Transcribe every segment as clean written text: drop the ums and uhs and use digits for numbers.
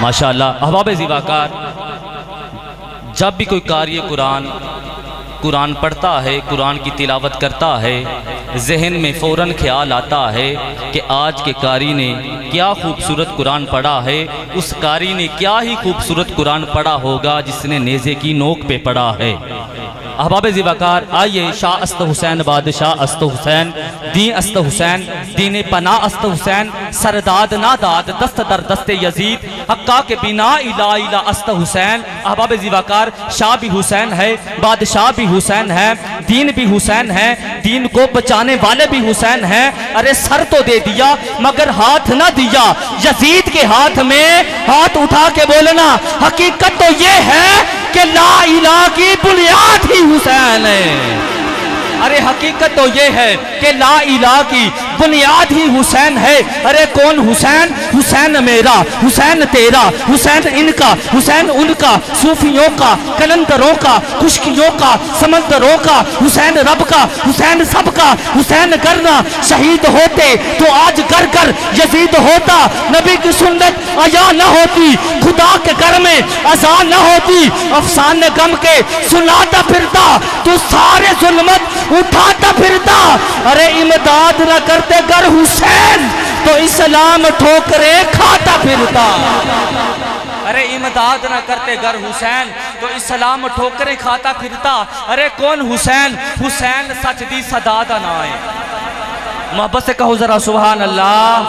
ماشاءاللہ احباب زیباکار، جب بھی کوئی قاری قرآن پڑھتا ہے، قرآن کی تلاوت کرتا ہے، ذہن میں فوراً خیال آتا ہے کہ آج کے قاری نے کیا خوبصورت قرآن پڑھا ہے، اس قاری نے کیا ہی خوبصورت قرآن پڑھا ہوگا جس نے نیزے کی نوک پہ پڑھا ہے۔ احباب زیباکار، آئیے شاہ است حسین بادشاہ است حسین، دین است حسین، دین پناہ است حسین، سرداد ناداد دست در دست یزید، حقا کے بنا الہ الہ است حسین۔ احباب زیباکار، شاہ بھی حسین ہے، بادشاہ بھی حسین ہے، دین بھی حسین ہے، دین کو بچانے والے بھی حسین ہیں۔ ارے سر تو دے دیا مگر ہاتھ نہ دیا، یزید کے ہاتھ میں ہاتھ اٹھا کے بولنا حقیقت تو یہ ہے کہ لا الہ کی بنیاد ہی حسین ہے۔ ارے حقیقت تو یہ ہے کہ لا الہ کی بنیاد ہی حسین ہے۔ ارے کون حسین؟ حسین میرا، حسین تیرا، حسین ان کا، حسین ان کا، صوفیوں کا، کلندروں کا، خشکیوں کا، سمندروں کا، حسین رب کا، حسین سب کا۔ حسین کرنا شہید ہوتے تو آج گر گر یزید ہوتا، نبی کی سنت عیا نہ ہوتی، خدا کے گھر میں اذان نہ ہوتی، افسانے غم کے سناتا پھرتا تو سارے ظلمت اٹھاتا پھرتا۔ ارے امداد نہ کرتے گر حسین تو اسلام ٹھوکرے کھاتا پھرتا۔ ارے امداد نہ کرتے گر حسین تو اسلام ٹھوکرے کھاتا پھرتا۔ ارے کون حسین؟ حسین سچ دی صدادہ نائے۔ محبت سے کہو ذرا سبحان اللہ۔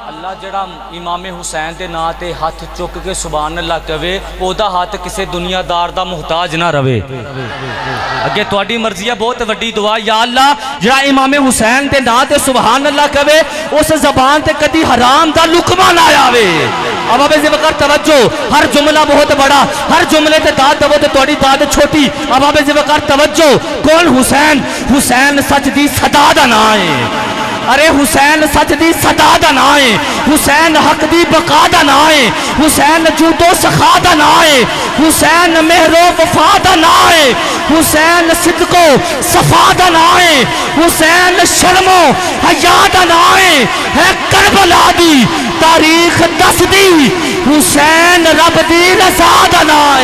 اللہ جڑا امام حسین دے نا تے ہاتھ چک کے سبحان اللہ کہے، او دا ہاتھ کسے دنیا دار دا محتاج نہ روے۔ اگے تواڈی مرضی ہے، بہت وڈی دعا، یا اللہ جڑا امام حسین دے نا تے سبحان اللہ کہے، اس زبان تے کدی حرام دا لقمہ نہ آوے۔ احباب زیباکار توجہ، ہر جملہ بہت بڑا، ہر جملے تے داد دو تے تواڈی داد چھوٹی۔ احباب زیباکار توجہ، کون حسین؟ حسین سچ دی صدا دا نام ہے۔ ارے حسین سچ دی صدا دا نام ہے، حسین حق دی بقا دا نام ہے، حسین جود و سخا دا نام ہے، حسین مہر و وفا دا نام ہے، حسین صدق و صفا دا نام ہے، حسین شرم و حیا دا نام ہے کربلا دی تاریخ دس دی، حسین رب دی رضا دا نام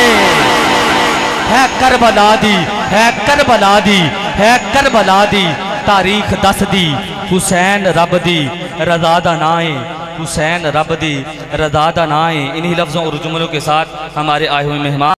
ہے کربلا دی، ہے کربلا دی، ہے کربلا دی تاریخ دس دی، حسین رب دی رضا دا نام ہے، حسین رب دی رضا دا نام ہے۔ انہی لفظوں اور جملوں کے ساتھ ہمارے آئے ہوئے مہمان